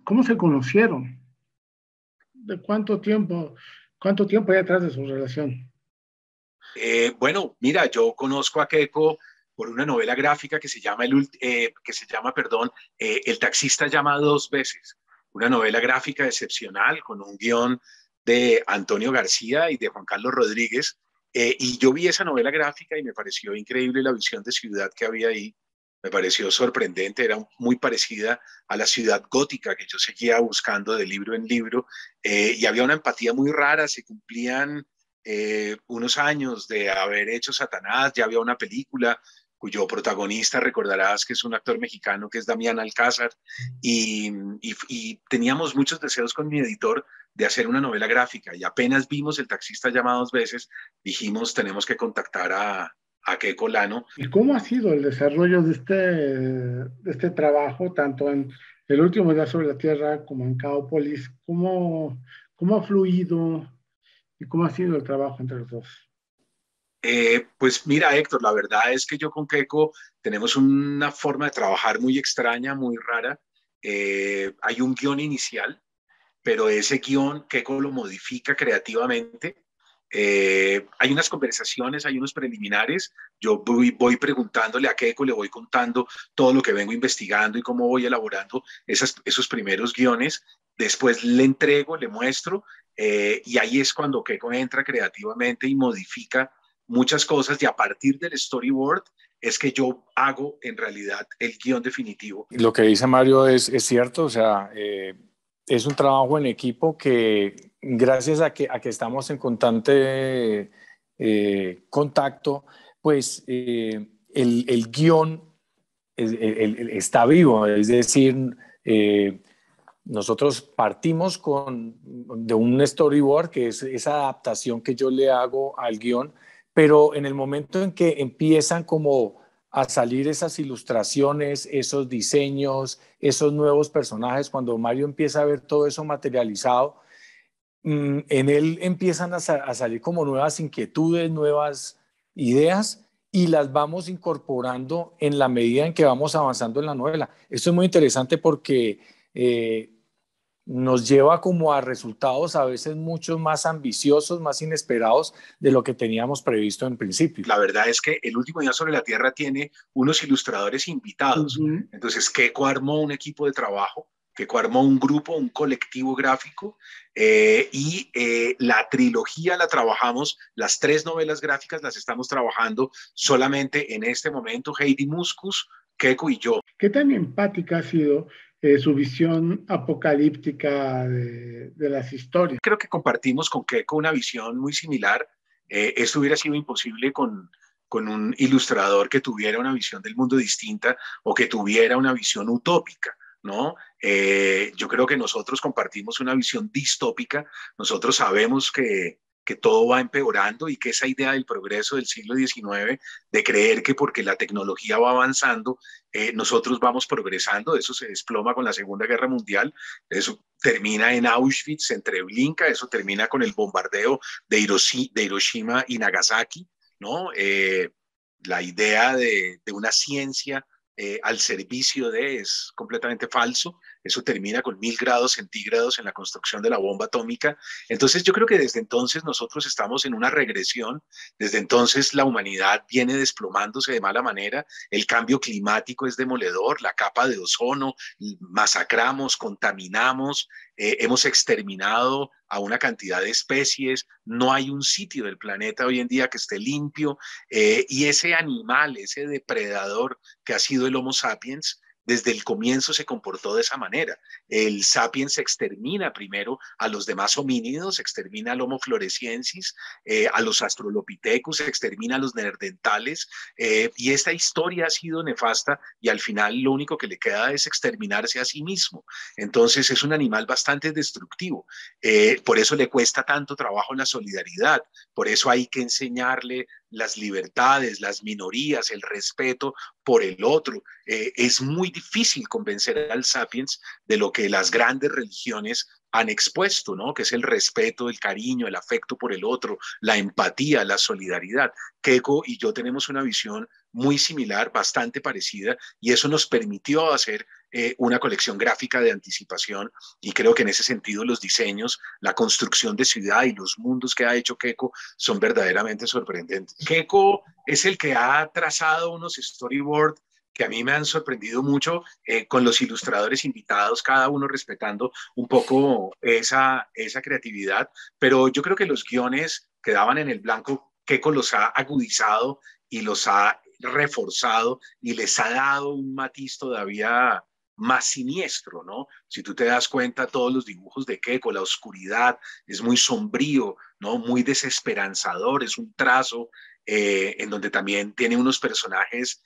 ¿Cómo se conocieron? ¿De cuánto tiempo hay atrás de su relación? Bueno, mira, yo conozco a Keiko por una novela gráfica que se llama, El taxista llama dos veces, una novela gráfica excepcional con un guión de Antonio García y de Juan Carlos Rodríguez. Y yo vi esa novela gráfica y me pareció increíble la visión de ciudad que había ahí. Me pareció sorprendente, era muy parecida a la ciudad gótica que yo seguía buscando de libro en libro, y había una empatía muy rara, se cumplían unos años de haber hecho Satanás, ya había una película cuyo protagonista recordarás que es un actor mexicano que es Damián Alcázar, y teníamos muchos deseos con mi editor de hacer una novela gráfica, y apenas vimos El taxista llama dos veces, dijimos tenemos que contactar a Keiko Lano. ¿Y cómo ha sido el desarrollo de este trabajo, tanto en El último día sobre la Tierra como en Kaopolis? ¿Cómo ha fluido y cómo ha sido el trabajo entre los dos? Pues mira, Héctor, la verdad es que yo con Keiko tenemos una forma de trabajar muy extraña, muy rara. Hay un guión inicial, pero ese guión Keiko lo modifica creativamente. Hay unas conversaciones, hay unos preliminares. Yo voy preguntándole a Keiko, le voy contando todo lo que vengo investigando y cómo voy elaborando esos primeros guiones. Después le entrego, le muestro, y ahí es cuando Keiko entra creativamente y modifica muchas cosas, y a partir del storyboard es que yo hago en realidad el guión definitivo. Lo que dice Mario es cierto, o sea, es un trabajo en equipo que gracias a que estamos en constante contacto, pues el guión está vivo, es decir, eh, nosotros partimos de un storyboard, que es esa adaptación que yo le hago al guión, pero en el momento en que empiezan como a salir esas ilustraciones, esos diseños, esos nuevos personajes, cuando Mario empieza a ver todo eso materializado, en él empiezan a salir como nuevas inquietudes, nuevas ideas, y las vamos incorporando en la medida en que vamos avanzando en la novela. Esto es muy interesante porque nos lleva como a resultados a veces mucho más ambiciosos, más inesperados de lo que teníamos previsto en principio. La verdad es que El último día sobre la Tierra tiene unos ilustradores invitados. Ujú. Entonces, Keiko armó un equipo de trabajo, Keiko armó un grupo, un colectivo gráfico, y la trilogía la trabajamos, las tres novelas gráficas las estamos trabajando solamente en este momento, Heidi Muscus, Keiko y yo. ¿Qué tan empática ha sido su visión apocalíptica de las historias? Creo que compartimos con Keiko una visión muy similar. Esto hubiera sido imposible con un ilustrador que tuviera una visión del mundo distinta o que tuviera una visión utópica, ¿no? Yo creo que nosotros compartimos una visión distópica. Nosotros sabemos que todo va empeorando y que esa idea del progreso del siglo XIX, de creer que porque la tecnología va avanzando, nosotros vamos progresando, eso se desploma con la Segunda Guerra Mundial, eso termina en Auschwitz, en Treblinka, eso termina con el bombardeo de Hiroshima y Nagasaki, ¿no? La idea de una ciencia al servicio de es completamente falso. Eso termina con 1000 grados centígrados en la construcción de la bomba atómica. Entonces yo creo que desde entonces nosotros estamos en una regresión, desde entonces la humanidad viene desplomándose de mala manera, el cambio climático es demoledor, la capa de ozono, masacramos, contaminamos, hemos exterminado a una cantidad de especies, no hay un sitio del planeta hoy en día que esté limpio, y ese animal, ese depredador que ha sido el Homo sapiens, desde el comienzo se comportó de esa manera. El sapiens extermina primero a los demás homínidos, extermina al Homo floresiensis, a los Australopithecus, extermina a los neandertales, y esta historia ha sido nefasta y al final lo único que le queda es exterminarse a sí mismo. Entonces es un animal bastante destructivo. Por eso le cuesta tanto trabajo la solidaridad, por eso hay que enseñarle las libertades, las minorías, el respeto por el otro. Es muy difícil convencer al sapiens de lo que las grandes religiones han expuesto, ¿no? Que es el respeto, el cariño, el afecto por el otro, la empatía, la solidaridad. Keiko y yo tenemos una visión muy similar, bastante parecida, y eso nos permitió hacer una colección gráfica de anticipación, y creo que en ese sentido los diseños, la construcción de ciudad y los mundos que ha hecho Keiko son verdaderamente sorprendentes. Keiko es el que ha trazado unos storyboards que a mí me han sorprendido mucho, con los ilustradores invitados, cada uno respetando un poco esa creatividad, pero yo creo que los guiones quedaban en el blanco. Keiko los ha agudizado y los ha reforzado y les ha dado un matiz todavía más siniestro, ¿no? Si tú te das cuenta, todos los dibujos de Keiko, la oscuridad, es muy sombrío, ¿no? Muy desesperanzador, es un trazo en donde también tiene unos personajes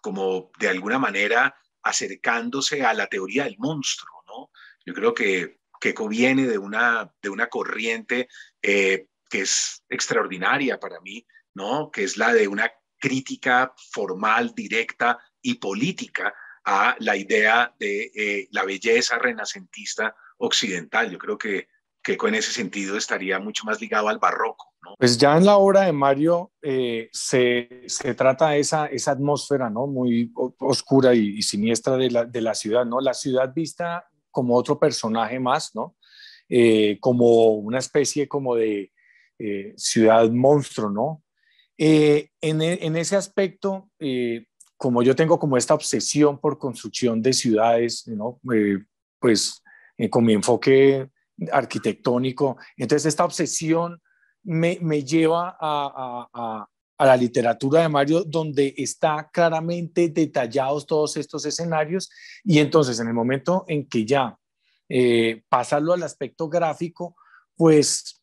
como de alguna manera acercándose a la teoría del monstruo, ¿no? Yo creo que Keiko viene de una corriente que es extraordinaria para mí, ¿no? Que es la de una crítica formal, directa y política a la idea de la belleza renacentista occidental. Yo creo que en ese sentido estaría mucho más ligado al barroco, ¿no? Pues ya en la obra de Mario se trata esa atmósfera, ¿no? Muy oscura y siniestra de la ciudad, ¿no? La ciudad vista como otro personaje más, ¿no? Como una especie como de ciudad monstruo, ¿no? En ese aspecto, como yo tengo como esta obsesión por construcción de ciudades, ¿no? Pues con mi enfoque arquitectónico, entonces esta obsesión me lleva a la literatura de Mario, donde está claramente detallados todos estos escenarios, y entonces en el momento en que ya pasarlo al aspecto gráfico, pues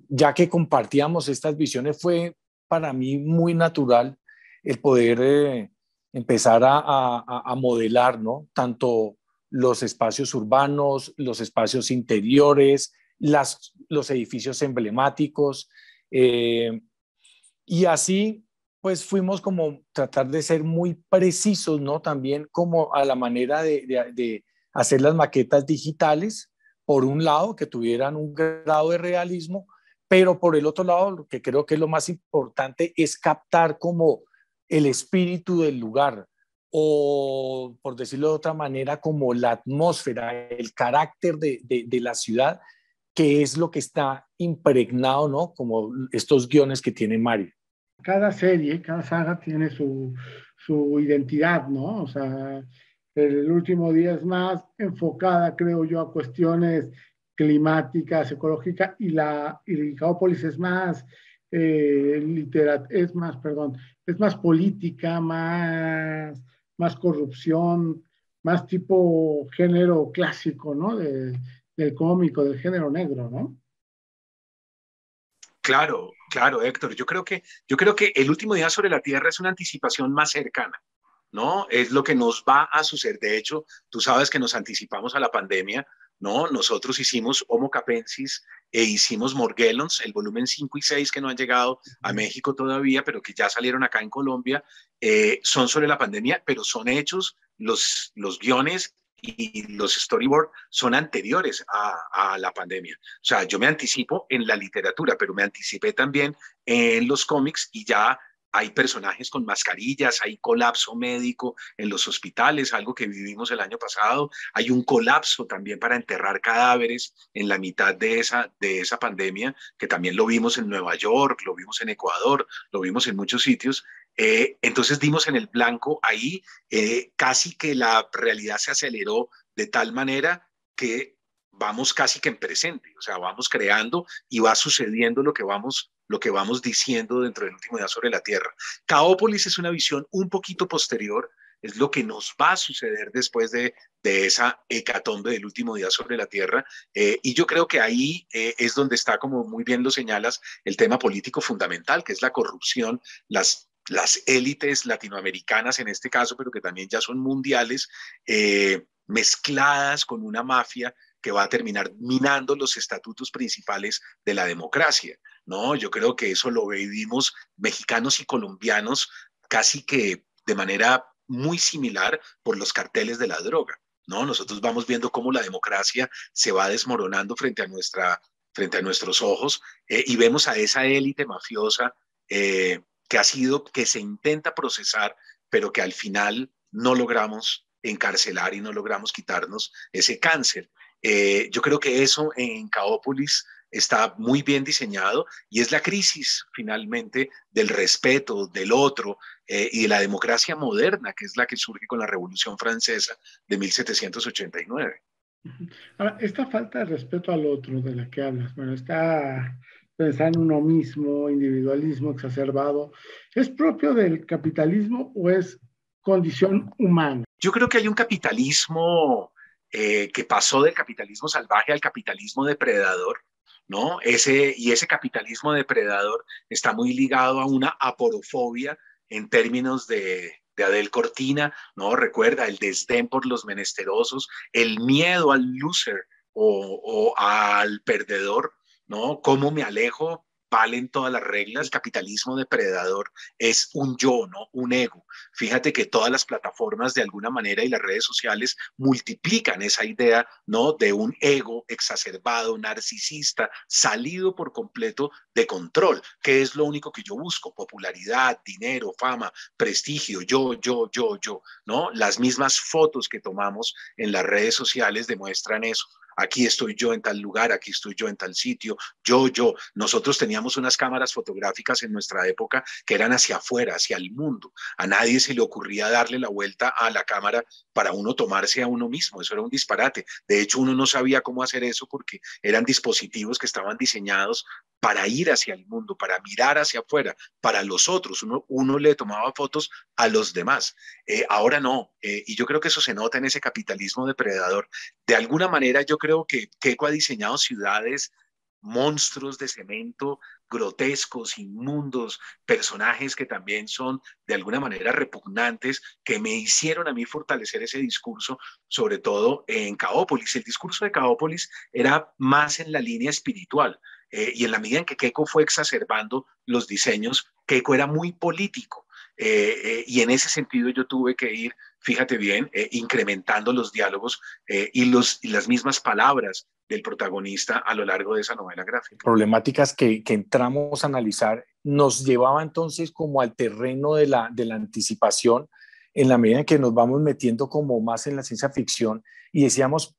ya que compartíamos estas visiones, fue para mí muy natural el poder empezar a modelar, ¿no? Tanto los espacios urbanos, los espacios interiores, los edificios emblemáticos, y así pues fuimos como tratar de ser muy precisos, ¿no? También como a la manera de hacer las maquetas digitales, por un lado, que tuvieran un grado de realismo, pero por el otro lado, lo que creo que es lo más importante es captar como el espíritu del lugar, o por decirlo de otra manera, como la atmósfera, el carácter de la ciudad, que es lo que está impregnado, ¿no? Como estos guiones que tiene Mario. Cada serie, cada saga tiene su identidad, ¿no? O sea, el último día es más enfocada, creo yo, a cuestiones climáticas, ecológicas, y Gaópolis es más perdón, es más política, más corrupción, más tipo género clásico, ¿no? Del cómico, del género negro, ¿no? Claro, claro, Héctor. Yo creo que el último día sobre la Tierra es una anticipación más cercana, ¿no? Es lo que nos va a suceder. De hecho, tú sabes que nos anticipamos a la pandemia, ¿no? Nosotros hicimos Homo capensis e hicimos Morgellons, el volumen 5 y 6 que no han llegado a México todavía, pero que ya salieron acá en Colombia, son sobre la pandemia, pero son hechos los guiones y los storyboards son anteriores a la pandemia. O sea, yo me anticipo en la literatura, pero me anticipé también en los cómics, y ya hay personajes con mascarillas, hay colapso médico en los hospitales, algo que vivimos el año pasado. Hay un colapso también para enterrar cadáveres en la mitad de esa pandemia, que también lo vimos en Nueva York, lo vimos en Ecuador, lo vimos en muchos sitios. Entonces dimos en el blanco ahí, casi que la realidad se aceleró de tal manera que vamos casi que en presente, o sea, vamos creando y va sucediendo lo que vamos diciendo dentro del último día sobre la Tierra. Caópolis es una visión un poquito posterior, es lo que nos va a suceder después de esa hecatombe del último día sobre la Tierra, y yo creo que ahí es donde está, como muy bien lo señalas, el tema político fundamental, que es la corrupción, las élites latinoamericanas en este caso, pero que también ya son mundiales, mezcladas con una mafia que va a terminar minando los estatutos principales de la democracia, ¿no? Yo creo que eso lo vivimos mexicanos y colombianos casi que de manera muy similar por los carteles de la droga. ¿no? Nosotros vamos viendo cómo la democracia se va desmoronando frente a nuestros ojos, y vemos a esa élite mafiosa que se intenta procesar, pero que al final no logramos encarcelar y no logramos quitarnos ese cáncer. Yo creo que eso en Caópolis está muy bien diseñado y es la crisis finalmente del respeto del otro, y de la democracia moderna, que es la que surge con la Revolución Francesa de 1789. Ahora, esta falta de respeto al otro de la que hablas, bueno, está pensando en uno mismo, individualismo exacerbado, ¿es propio del capitalismo o es condición humana? Yo creo que hay un capitalismo que pasó del capitalismo salvaje al capitalismo depredador, ¿no? Ese capitalismo depredador está muy ligado a una aporofobia en términos de Adel Cortina, ¿no? Recuerda el desdén por los menesterosos, el miedo al loser o al perdedor, ¿no? ¿Cómo me alejo? Valen todas las reglas. El capitalismo depredador es un yo, ¿no? Un ego. Fíjate que todas las plataformas de alguna manera y las redes sociales multiplican esa idea, ¿no? De un ego exacerbado, narcisista, salido por completo de control, que es lo único que yo busco: popularidad, dinero, fama, prestigio, yo, ¿no? Las mismas fotos que tomamos en las redes sociales demuestran eso. Aquí estoy yo en tal lugar, aquí estoy yo en tal sitio, yo. Nosotros teníamos unas cámaras fotográficas en nuestra época que eran hacia afuera, hacia el mundo. A nadie se le ocurría darle la vuelta a la cámara para uno tomarse a uno mismo. Eso era un disparate. De hecho, uno no sabía cómo hacer eso porque eran dispositivos que estaban diseñados para ir hacia el mundo, para mirar hacia afuera, para los otros. Uno le tomaba fotos a los demás. Ahora no. Y yo creo que eso se nota en ese capitalismo depredador. De alguna manera, yo creo que Keiko ha diseñado ciudades, monstruos de cemento, grotescos, inmundos, personajes que también son de alguna manera repugnantes, que me hicieron a mí fortalecer ese discurso, sobre todo en Caópolis. El discurso de Caópolis era más en la línea espiritual, y en la medida en que Keiko fue exacerbando los diseños, Keiko era muy político. Y en ese sentido yo tuve que ir, fíjate bien, incrementando los diálogos, y las mismas palabras del protagonista a lo largo de esa novela gráfica. Problemáticas que entramos a analizar nos llevaba entonces como al terreno de la anticipación, en la medida en que nos vamos metiendo como más en la ciencia ficción y decíamos,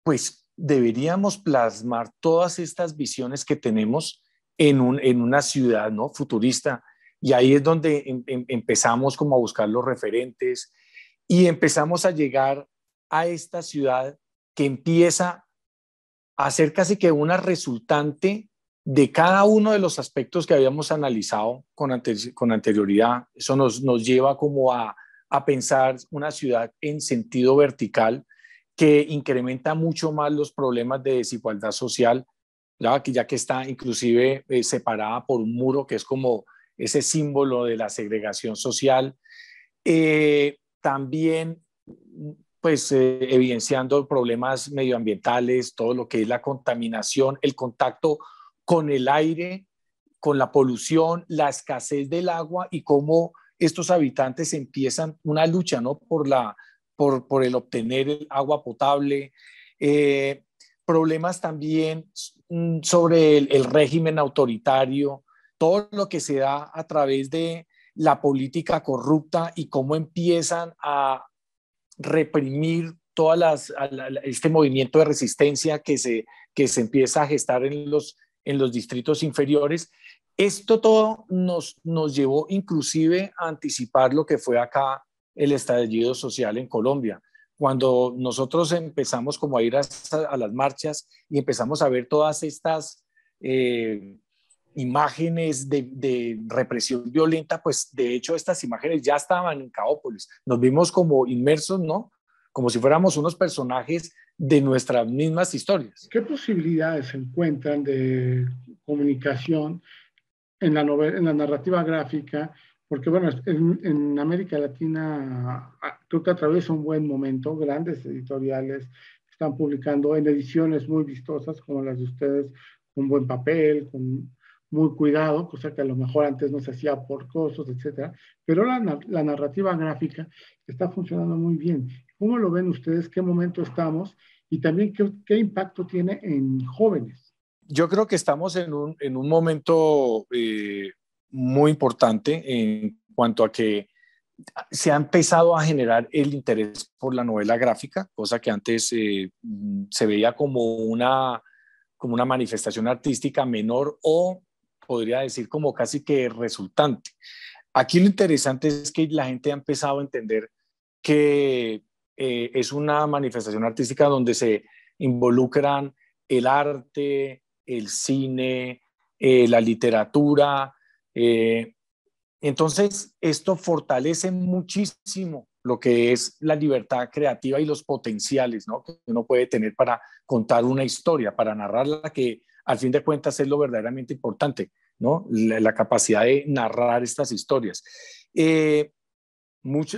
pues deberíamos plasmar todas estas visiones que tenemos en una ciudad, ¿no? Futurista. Y ahí es donde empezamos como a buscar los referentes y empezamos a llegar a esta ciudad que empieza a ser casi que una resultante de cada uno de los aspectos que habíamos analizado con anterioridad. Eso nos lleva como a pensar una ciudad en sentido vertical que incrementa mucho más los problemas de desigualdad social, ya que está inclusive separada por un muro que es como ese símbolo de la segregación social. También pues evidenciando problemas medioambientales, todo lo que es la contaminación, el contacto con el aire, con la polución, la escasez del agua y cómo estos habitantes empiezan una lucha, ¿no? por el obtener el agua potable. Problemas también sobre el régimen autoritario, todo lo que se da a través de la política corrupta y cómo empiezan a reprimir este movimiento de resistencia que se empieza a gestar en los distritos inferiores. Esto todo nos llevó inclusive a anticipar lo que fue acá el estallido social en Colombia. Cuando nosotros empezamos como a ir a las marchas y empezamos a ver todas estas imágenes de represión violenta, pues de hecho estas imágenes ya estaban en Caópolis. Nos vimos como inmersos, ¿no? Como si fuéramos unos personajes de nuestras mismas historias. ¿Qué posibilidades se encuentran de comunicación en la novela, en la narrativa gráfica? Porque bueno, en América Latina creo que atraviesa un buen momento, grandes editoriales están publicando en ediciones muy vistosas como las de ustedes, con buen papel, con muy cuidado, cosa que a lo mejor antes no se hacía por costos, etcétera, pero la narrativa gráfica está funcionando muy bien. ¿Cómo lo ven ustedes? ¿Qué momento estamos? Y también, ¿qué impacto tiene en jóvenes? Yo creo que estamos en un momento muy importante en cuanto a que se ha empezado a generar el interés por la novela gráfica, cosa que antes se veía como una manifestación artística menor o podría decir como casi que resultante. Aquí lo interesante es que la gente ha empezado a entender que es una manifestación artística donde se involucran el arte, el cine, la literatura. Entonces, esto fortalece muchísimo lo que es la libertad creativa y los potenciales, ¿no?, que uno puede tener para contar una historia, para narrarla, que al fin de cuentas es lo verdaderamente importante, ¿no? La capacidad de narrar estas historias.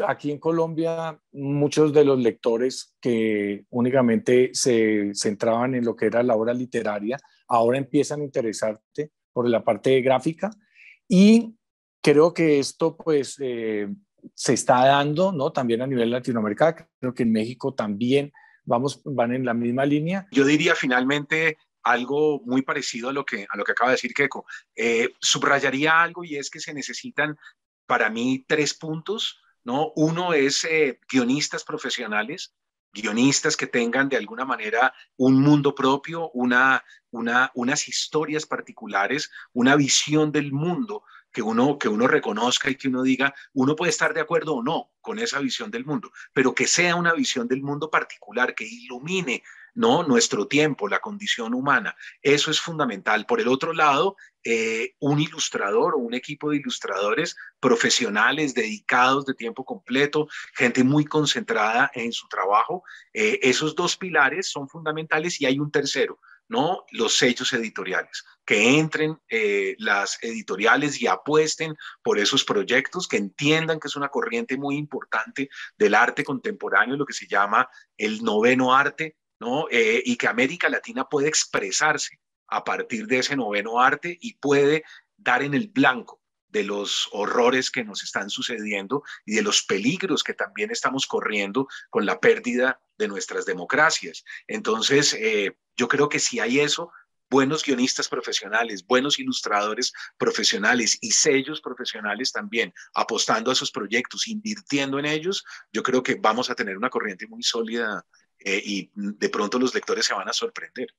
Aquí en Colombia, muchos de los lectores que únicamente se centraban en lo que era la obra literaria, ahora empiezan a interesarse por la parte gráfica y creo que esto pues se está dando, ¿no?, también a nivel Latinoamérica. Creo que en México también van en la misma línea. Yo diría finalmente algo muy parecido a lo que acaba de decir Keiko. Subrayaría algo y es que se necesitan para mí 3 puntos, ¿no? Uno es guionistas profesionales, guionistas que tengan de alguna manera un mundo propio, unas historias particulares, una visión del mundo que uno reconozca y que uno diga, uno puede estar de acuerdo o no con esa visión del mundo, pero que sea una visión del mundo particular, que ilumine, ¿no?, nuestro tiempo, la condición humana. Eso es fundamental. Por el otro lado, un ilustrador o un equipo de ilustradores profesionales, dedicados de tiempo completo, gente muy concentrada en su trabajo. Esos 2 pilares son fundamentales y hay un tercero, ¿no? Los sellos editoriales, que entren las editoriales y apuesten por esos proyectos, que entiendan que es una corriente muy importante del arte contemporáneo, lo que se llama el noveno arte, ¿no? Y que América Latina puede expresarse a partir de ese noveno arte y puede dar en el blanco de los horrores que nos están sucediendo y de los peligros que también estamos corriendo con la pérdida de nuestras democracias. Entonces, yo creo que si hay eso, buenos guionistas profesionales, buenos ilustradores profesionales y sellos profesionales también apostando a esos proyectos, invirtiendo en ellos, yo creo que vamos a tener una corriente muy sólida y de pronto los lectores se van a sorprender.